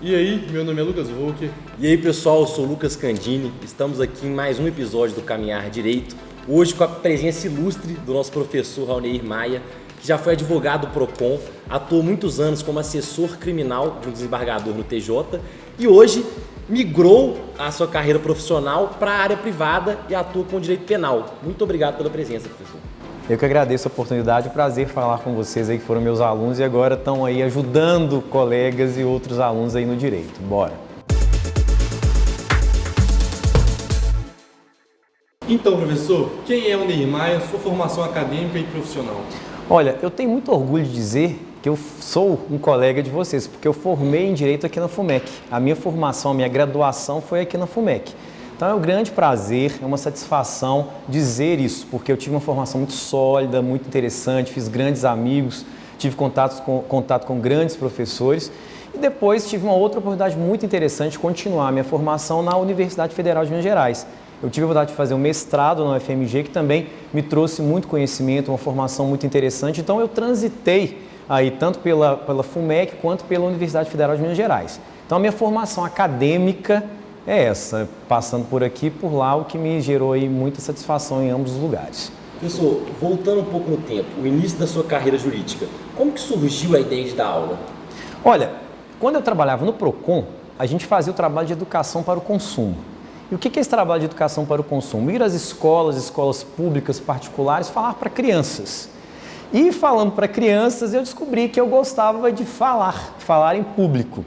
E aí, meu nome é Lucas Volker. E aí pessoal, eu sou o Lucas Candini, estamos aqui em mais um episódio do Caminhar Direito, hoje com a presença ilustre do nosso professor Rauneir Maia, que já foi advogado do PROCON, atuou muitos anos como assessor criminal de um desembargador no TJ e hoje migrou a sua carreira profissional para a área privada e atua com direito penal. Muito obrigado pela presença, professor. Eu que agradeço a oportunidade, prazer falar com vocês aí que foram meus alunos e agora estão aí ajudando colegas e outros alunos aí no direito. Bora! Então, professor, quem é o Neir Maia, sua formação acadêmica e profissional? Olha, eu tenho muito orgulho de dizer que eu sou um colega de vocês, porque eu formei em Direito aqui na FUMEC. A minha formação, a minha graduação foi aqui na FUMEC. Então é um grande prazer, é uma satisfação dizer isso, porque eu tive uma formação muito sólida, muito interessante, fiz grandes amigos, tive contato com grandes professores e depois tive uma outra oportunidade muito interessante de continuar a minha formação na Universidade Federal de Minas Gerais. Eu tive a oportunidade de fazer um mestrado na UFMG, que também me trouxe muito conhecimento, uma formação muito interessante. Então eu transitei aí tanto pela FUMEC quanto pela Universidade Federal de Minas Gerais. Então a minha formação acadêmica é essa, passando por aqui e por lá, o que me gerou aí muita satisfação em ambos os lugares. Professor, voltando um pouco no tempo, o início da sua carreira jurídica, como que surgiu a ideia de dar aula? Olha, quando eu trabalhava no PROCON, a gente fazia o trabalho de educação para o consumo. E o que é esse trabalho de educação para o consumo? Ir às escolas públicas, particulares, falar para crianças. E falando para crianças, eu descobri que eu gostava de falar em público.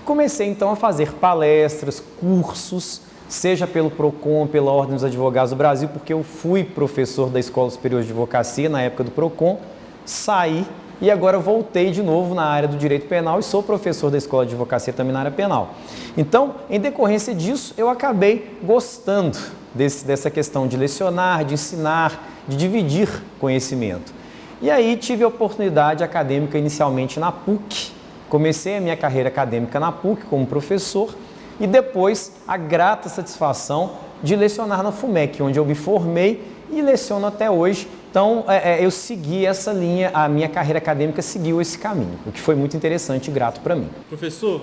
Comecei então a fazer palestras, cursos, seja pelo PROCON, pela Ordem dos Advogados do Brasil, porque eu fui professor da Escola Superior de Advocacia na época do PROCON, saí e agora voltei de novo na área do direito penal e sou professor da Escola de Advocacia também na área penal. Então, em decorrência disso, eu acabei gostando dessa questão de lecionar, de ensinar, de dividir conhecimento. E aí tive a oportunidade acadêmica inicialmente na PUC. Comecei a minha carreira acadêmica na PUC como professor e depois a grata satisfação de lecionar na FUMEC, onde eu me formei e leciono até hoje. Então, eu segui essa linha, a minha carreira acadêmica seguiu esse caminho, o que foi muito interessante e grato para mim. Professor,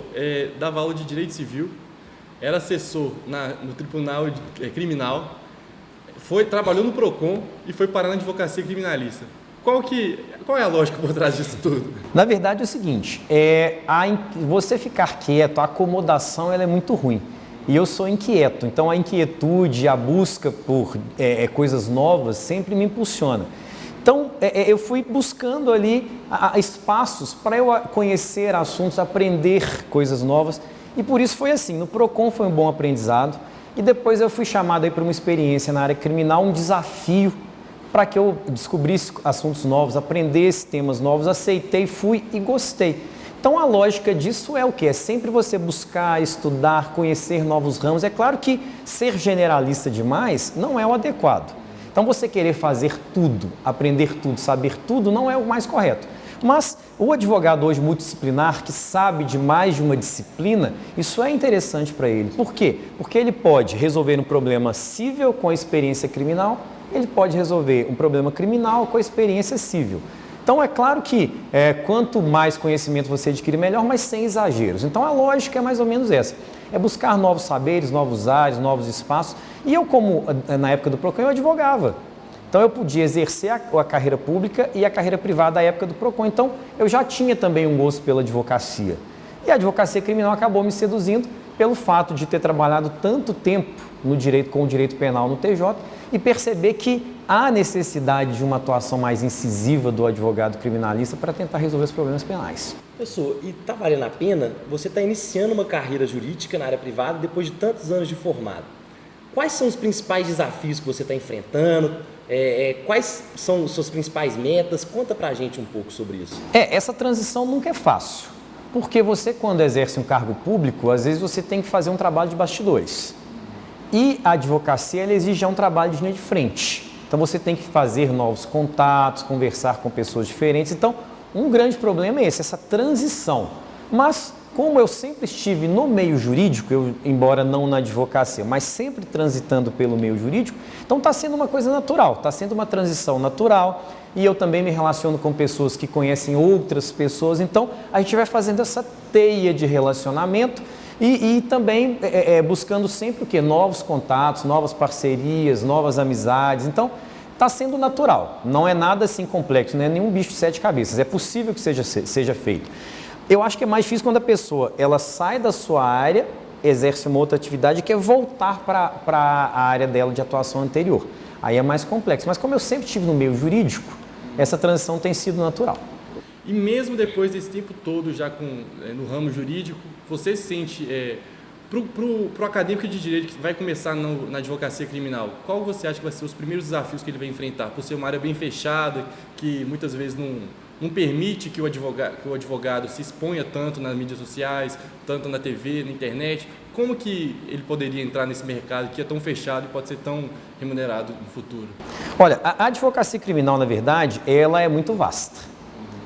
dava aula de Direito Civil, era assessor no Tribunal Criminal, trabalhou no PROCON e foi parar na Advocacia Criminalista. Qual é a lógica por trás disso tudo? Na verdade é o seguinte, você ficar quieto, a acomodação ela é muito ruim. E eu sou inquieto, então a inquietude, a busca por coisas novas sempre me impulsiona. Então eu fui buscando ali espaços para eu conhecer assuntos, aprender coisas novas. E por isso foi assim, no PROCON foi um bom aprendizado. E depois eu fui chamado para uma experiência na área criminal, um desafio para que eu descobrisse assuntos novos, aprendesse temas novos, aceitei, fui e gostei. Então a lógica disso é o quê? É sempre você buscar, estudar, conhecer novos ramos. É claro que ser generalista demais não é o adequado. Então você querer fazer tudo, aprender tudo, saber tudo não é o mais correto. Mas o advogado hoje multidisciplinar que sabe de mais de uma disciplina, isso é interessante para ele. Por quê? Porque ele pode resolver um problema civil com a experiência criminal, ele pode resolver um problema criminal com a experiência civil. Então é claro que quanto mais conhecimento você adquire, melhor, mas sem exageros. Então a lógica é mais ou menos essa, é buscar novos saberes, novos ares, novos espaços. E eu, como na época do PROCON, eu advogava. Então eu podia exercer a carreira pública e a carreira privada da época do PROCON. Então eu já tinha também um gosto pela advocacia. E a advocacia criminal acabou me seduzindo pelo fato de ter trabalhado tanto tempo com o direito penal no TJ e perceber que há necessidade de uma atuação mais incisiva do advogado criminalista para tentar resolver os problemas penais. Professor, e está valendo a pena? Você está iniciando uma carreira jurídica na área privada depois de tantos anos de formado. Quais são os principais desafios que você está enfrentando? Quais são suas principais metas? Conta pra gente um pouco sobre isso. Essa transição nunca é fácil, porque você, quando exerce um cargo público, às vezes você tem que fazer um trabalho de bastidores. E a advocacia, ela exige um trabalho de linha de frente. Então você tem que fazer novos contatos, conversar com pessoas diferentes. Então, um grande problema é essa transição. Mas como eu sempre estive no meio jurídico, embora não na advocacia, mas sempre transitando pelo meio jurídico, então está sendo uma coisa natural, está sendo uma transição natural, e eu também me relaciono com pessoas que conhecem outras pessoas, então a gente vai fazendo essa teia de relacionamento e também buscando sempre o quê? Novos contatos, novas parcerias, novas amizades, então está sendo natural, não é nada assim complexo, não é nenhum bicho de 7 cabeças, é possível que seja feito. Eu acho que é mais difícil quando a pessoa ela sai da sua área, exerce uma outra atividade e quer voltar para a área dela de atuação anterior. Aí é mais complexo. Mas como eu sempre estive no meio jurídico, essa transição tem sido natural. E mesmo depois desse tempo todo já no ramo jurídico, você sente, para o acadêmico de direito que vai começar na advocacia criminal, qual você acha que vai ser os primeiros desafios que ele vai enfrentar? Por ser uma área bem fechada, que muitas vezes não permite que o advogado se exponha tanto nas mídias sociais, tanto na TV, na internet. Como que ele poderia entrar nesse mercado que é tão fechado e pode ser tão remunerado no futuro? Olha, a advocacia criminal, na verdade, ela é muito vasta.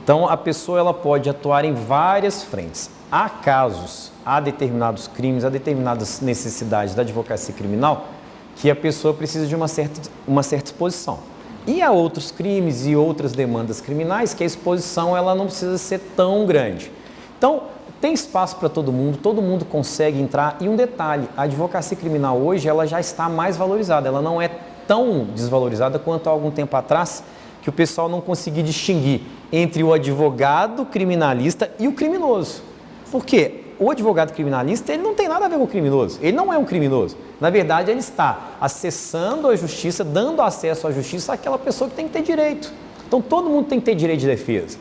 Então, a pessoa ela pode atuar em várias frentes. Há casos, há determinados crimes, há determinadas necessidades da advocacia criminal que a pessoa precisa de uma certa exposição. E há outros crimes e outras demandas criminais que a exposição ela não precisa ser tão grande. Então, tem espaço para todo mundo consegue entrar. E um detalhe, a advocacia criminal hoje ela já está mais valorizada, ela não é tão desvalorizada quanto há algum tempo atrás, que o pessoal não conseguia distinguir entre o advogado criminalista e o criminoso. Por quê? O advogado criminalista ele não tem nada a ver com o criminoso, ele não é um criminoso. Na verdade, ele está acessando a justiça, dando acesso à justiça àquela pessoa que tem que ter direito. Então, todo mundo tem que ter direito de defesa.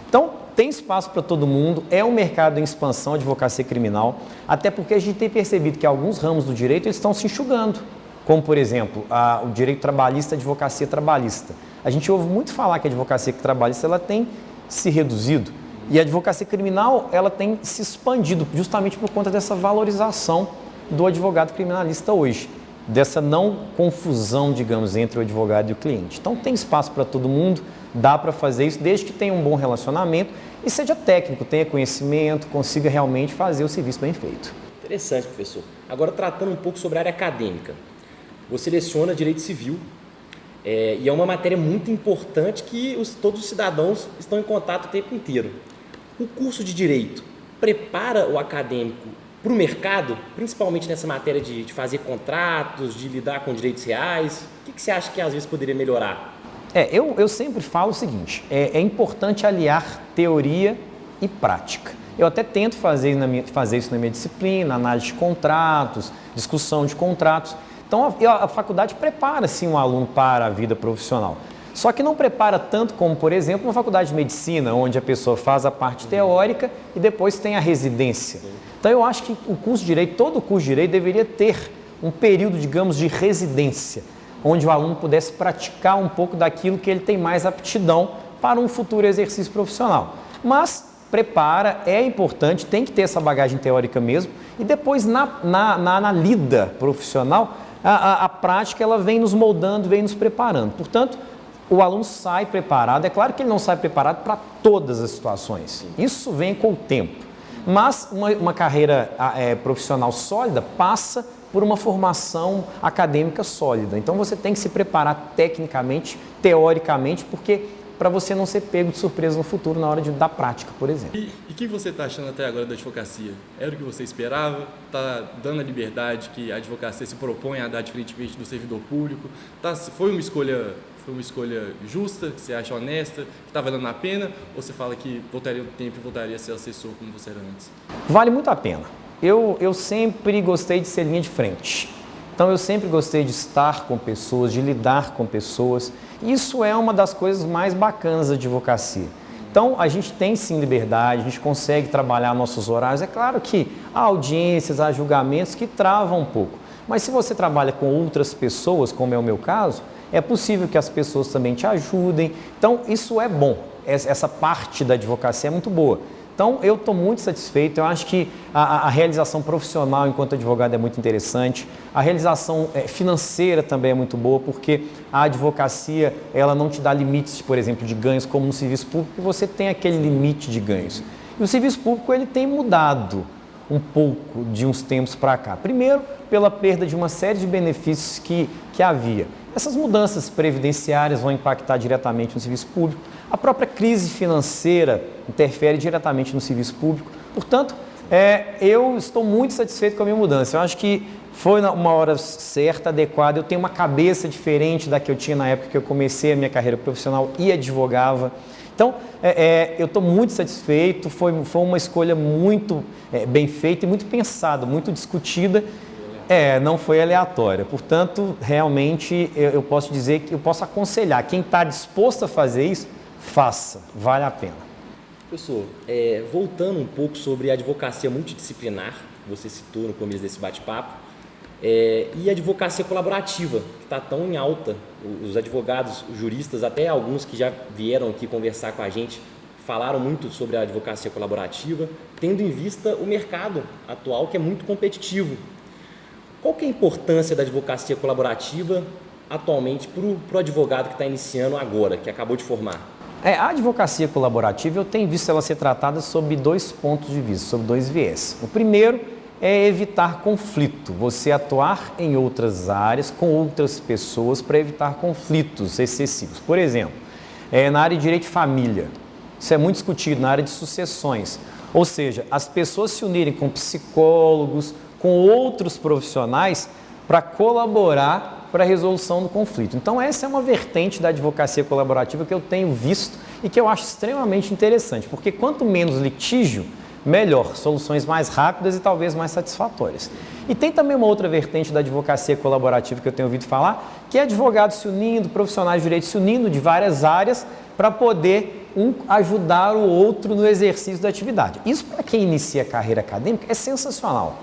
Então, tem espaço para todo mundo, é um mercado em expansão, a advocacia criminal, até porque a gente tem percebido que alguns ramos do direito eles estão se enxugando, como, por exemplo, o direito trabalhista, a advocacia trabalhista. A gente ouve muito falar que a advocacia trabalhista ela tem se reduzido. E a advocacia criminal, ela tem se expandido justamente por conta dessa valorização do advogado criminalista hoje, dessa não confusão, digamos, entre o advogado e o cliente. Então, tem espaço para todo mundo, dá para fazer isso, desde que tenha um bom relacionamento e seja técnico, tenha conhecimento, consiga realmente fazer o serviço bem feito. Interessante, professor. Agora, tratando um pouco sobre a área acadêmica. Você leciona Direito Civil, e é uma matéria muito importante que todos os cidadãos estão em contato o tempo inteiro. O curso de Direito prepara o acadêmico para o mercado, principalmente nessa matéria de fazer contratos, de lidar com direitos reais? O que você acha que às vezes poderia melhorar? Eu sempre falo o seguinte, é importante aliar teoria e prática. Eu até tento fazer isso na minha disciplina, análise de contratos, discussão de contratos. Então, a faculdade prepara, sim, um aluno para a vida profissional. Só que não prepara tanto como, por exemplo, uma faculdade de medicina, onde a pessoa faz a parte teórica e depois tem a residência. Então, eu acho que o curso de Direito, todo o curso de Direito deveria ter um período, digamos, de residência, onde o aluno pudesse praticar um pouco daquilo que ele tem mais aptidão para um futuro exercício profissional. Mas prepara, é importante, tem que ter essa bagagem teórica mesmo, e depois na lida profissional, a prática ela vem nos moldando, vem nos preparando. Portanto, o aluno sai preparado. É claro que ele não sai preparado para todas as situações. Isso vem com o tempo. Mas uma carreira profissional sólida passa por uma formação acadêmica sólida. Então você tem que se preparar tecnicamente, teoricamente, porque para você não ser pego de surpresa no futuro na hora da prática, por exemplo. E o que você está achando até agora da advocacia? Era o que você esperava? Está dando a liberdade que a advocacia se propõe a dar diferentemente do servidor público? Foi uma escolha justa, que você acha honesta, que está valendo a pena? Ou você fala que voltaria no tempo e voltaria a ser assessor como você era antes? Vale muito a pena. Eu sempre gostei de ser linha de frente. Então, eu sempre gostei de estar com pessoas, de lidar com pessoas. Isso é uma das coisas mais bacanas da advocacia. Então, a gente tem sim liberdade, a gente consegue trabalhar nossos horários. É claro que há audiências, há julgamentos que travam um pouco. Mas se você trabalha com outras pessoas, como é o meu caso, é possível que as pessoas também te ajudem. Então, isso é bom. Essa parte da advocacia é muito boa. Então, eu estou muito satisfeito, eu acho que a realização profissional enquanto advogado é muito interessante, a realização financeira também é muito boa, porque a advocacia, ela não te dá limites, por exemplo, de ganhos como no serviço público, você tem aquele limite de ganhos. E o serviço público ele tem mudado um pouco de uns tempos para cá. Primeiro, pela perda de uma série de benefícios que havia. Essas mudanças previdenciárias vão impactar diretamente no serviço público. A própria crise financeira interfere diretamente no serviço público. Portanto, eu estou muito satisfeito com a minha mudança. Eu acho que foi uma hora certa, adequada. Eu tenho uma cabeça diferente da que eu tinha na época que eu comecei a minha carreira profissional e advogava. Então, eu estou muito satisfeito, foi uma escolha muito bem feita e muito pensada, muito discutida, não foi aleatória. Portanto, realmente, eu posso dizer que eu posso aconselhar, quem está disposto a fazer isso, faça, vale a pena. Professor, voltando um pouco sobre a advocacia multidisciplinar, que você citou no começo desse bate-papo, e a advocacia colaborativa, que está tão em alta. Os advogados, os juristas, até alguns que já vieram aqui conversar com a gente, falaram muito sobre a advocacia colaborativa, tendo em vista o mercado atual, que é muito competitivo. Qual que é a importância da advocacia colaborativa atualmente para o advogado que está iniciando agora, que acabou de formar? A advocacia colaborativa, eu tenho visto ela ser tratada sob 2 pontos de vista, sob 2 viés. O primeiro é evitar conflito, você atuar em outras áreas com outras pessoas para evitar conflitos excessivos. Por exemplo, na área de direito de família, isso é muito discutido, na área de sucessões. Ou seja, as pessoas se unirem com psicólogos, com outros profissionais para colaborar para a resolução do conflito. Então essa é uma vertente da advocacia colaborativa que eu tenho visto e que eu acho extremamente interessante, porque quanto menos litígio, melhor, soluções mais rápidas e talvez mais satisfatórias. E tem também uma outra vertente da advocacia colaborativa que eu tenho ouvido falar, que é advogados se unindo, profissionais de direito se unindo de várias áreas para poder ajudar o outro no exercício da atividade. Isso para quem inicia a carreira acadêmica é sensacional,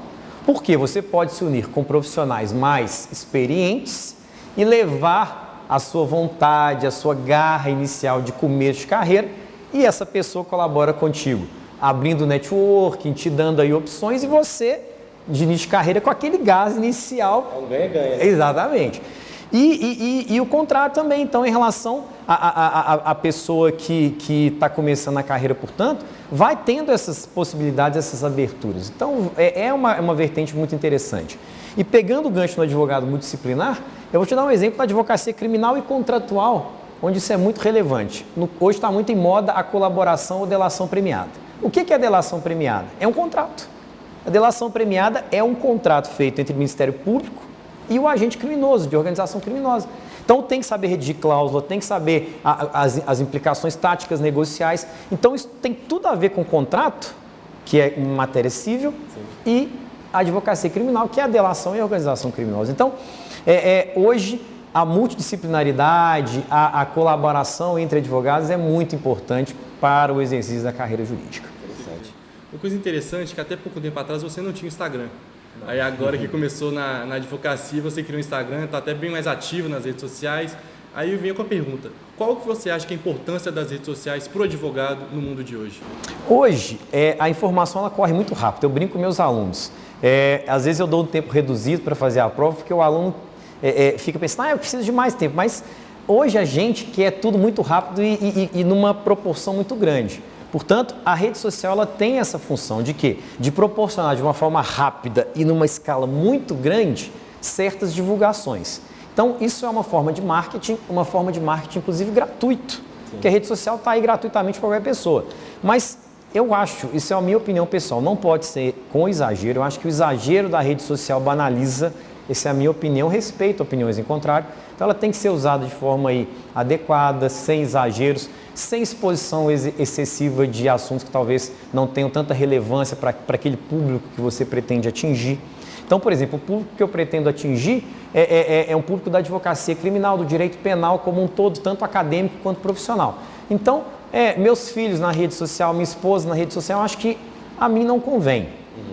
porque você pode se unir com profissionais mais experientes e levar a sua vontade, a sua garra inicial de começo de carreira, e essa pessoa colabora contigo, abrindo networking, te dando aí opções, e você, de início de carreira, com aquele gás inicial. É um ganha-ganha. Exatamente. E o contrário também, então, em relação à pessoa que está começando a carreira, portanto, vai tendo essas possibilidades, essas aberturas. Então, é uma vertente muito interessante. E pegando o gancho no advogado multidisciplinar, eu vou te dar um exemplo da advocacia criminal e contratual, onde isso é muito relevante. Hoje está muito em moda a colaboração ou delação premiada. O que é a delação premiada? É um contrato. A delação premiada é um contrato feito entre o Ministério Público e o agente criminoso, de organização criminosa. Então tem que saber redigir cláusula, tem que saber as implicações táticas negociais. Então isso tem tudo a ver com o contrato, que é uma matéria civil, sim, e a advocacia criminal, que é a delação e a organização criminosa. Então, hoje a multidisciplinaridade, a colaboração entre advogados é muito importante para o exercício da carreira jurídica. Interessante. Uma coisa interessante é que até pouco tempo atrás você não tinha Instagram. Aí agora que começou na advocacia, você criou um Instagram, está até bem mais ativo nas redes sociais. Aí eu venho com a pergunta, qual que você acha que é a importância das redes sociais para o advogado no mundo de hoje? Hoje, a informação ela corre muito rápido, eu brinco com meus alunos. Às vezes eu dou um tempo reduzido para fazer a prova, porque o aluno fica pensando, eu preciso de mais tempo, mas hoje a gente quer tudo muito rápido e numa proporção muito grande. Portanto, a rede social ela tem essa função de quê? De proporcionar de uma forma rápida e numa escala muito grande certas divulgações. Então, isso é uma forma de marketing inclusive gratuito, porque a rede social está aí gratuitamente para qualquer pessoa. Mas eu acho, isso é a minha opinião pessoal, não pode ser com exagero, eu acho que o exagero da rede social banaliza, essa é a minha opinião, respeito opiniões em contrário, então ela tem que ser usada de forma aí adequada, sem exageros, sem exposição excessiva de assuntos que talvez não tenham tanta relevância para aquele público que você pretende atingir. Então, por exemplo, o público que eu pretendo atingir é um público da advocacia criminal, do direito penal como um todo, tanto acadêmico quanto profissional. Então, meus filhos na rede social, minha esposa na rede social, acho que a mim não convém.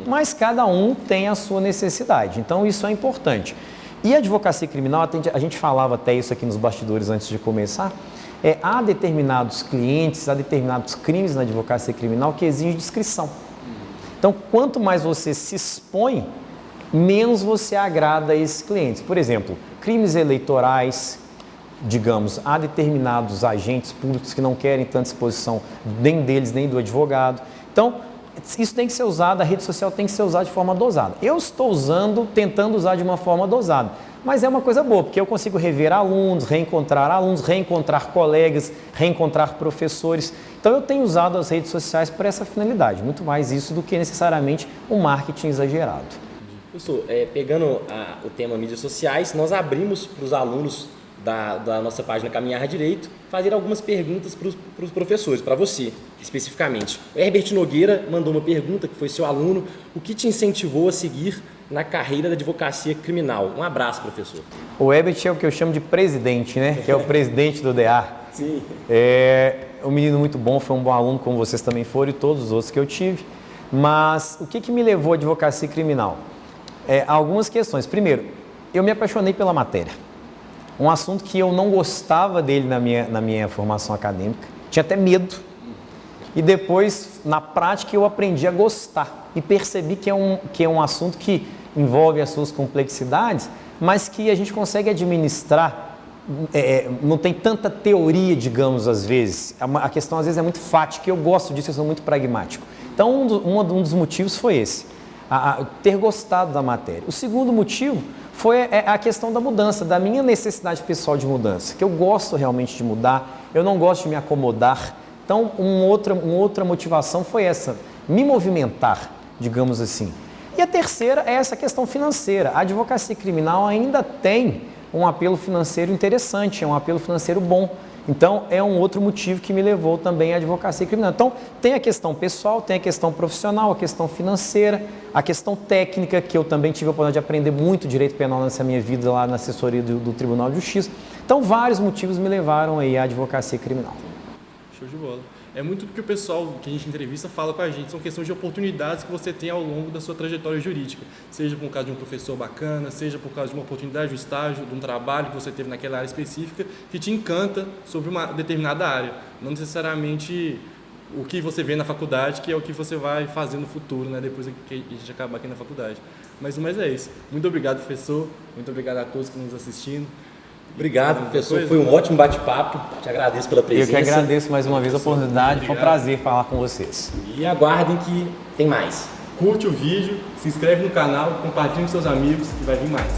Mas cada um tem a sua necessidade, então isso é importante. E a advocacia criminal, a gente falava até isso aqui nos bastidores antes de começar, há determinados clientes, há determinados crimes na advocacia criminal que exigem discrição. Então, quanto mais você se expõe, menos você agrada a esses clientes. Por exemplo, crimes eleitorais, digamos, há determinados agentes públicos que não querem tanta exposição nem deles, nem do advogado. Então, isso tem que ser usado, a rede social tem que ser usada de forma dosada. Eu estou tentando usar de uma forma dosada, mas é uma coisa boa, porque eu consigo rever alunos, reencontrar colegas, reencontrar professores. Então, eu tenho usado as redes sociais para essa finalidade, muito mais isso do que necessariamente um marketing exagerado. Professor, pegando o tema mídias sociais, nós abrimos para os alunos da nossa página Caminhar Direito fazer algumas perguntas para os professores, para você especificamente. O Herbert Nogueira mandou uma pergunta, que foi seu aluno: o que te incentivou a seguir na carreira da advocacia criminal? Um abraço, professor. O Herbert é o que eu chamo de presidente, né? Que é o presidente do DA. Sim. É um menino muito bom, foi um bom aluno, como vocês também foram e todos os outros que eu tive. Mas o que me levou à advocacia criminal? Algumas questões. Primeiro, eu me apaixonei pela matéria. Um assunto que eu não gostava dele na minha formação acadêmica, tinha até medo. E depois, na prática, eu aprendi a gostar e percebi que é um assunto que envolve as suas complexidades, mas que a gente consegue administrar, não tem tanta teoria, digamos, às vezes. A questão, às vezes, é muito fática, e eu gosto disso, eu sou muito pragmático. Então, um dos motivos foi esse, ter gostado da matéria. O segundo motivo foi a questão da mudança, da minha necessidade pessoal de mudança, que eu gosto realmente de mudar, eu não gosto de me acomodar. Então, uma outra motivação foi essa, me movimentar, digamos assim. E a terceira é essa questão financeira. A advocacia criminal ainda tem um apelo financeiro interessante, é um apelo financeiro bom. Então, é um outro motivo que me levou também à advocacia criminal. Então, tem a questão pessoal, tem a questão profissional, a questão financeira, a questão técnica, que eu também tive a oportunidade de aprender muito direito penal nessa minha vida lá na assessoria do Tribunal de Justiça. Então, vários motivos me levaram aí à advocacia criminal. Show de bola. É muito do que o pessoal que a gente entrevista fala com a gente, são questões de oportunidades que você tem ao longo da sua trajetória jurídica, seja por causa de um professor bacana, seja por causa de uma oportunidade de um estágio, de um trabalho que você teve naquela área específica que te encanta sobre uma determinada área, não necessariamente o que você vê na faculdade, que é o que você vai fazer no futuro, né, depois que a gente acabar aqui na faculdade. Mas é isso. Muito obrigado, professor, muito obrigado a todos que estão nos assistindo. Obrigado, professor. Foi um ótimo bate-papo. Te agradeço pela presença. Eu que agradeço mais uma vez a oportunidade. Foi um prazer falar com vocês. E aguardem que tem mais. Curte o vídeo, se inscreve no canal, compartilhe com seus amigos que vai vir mais.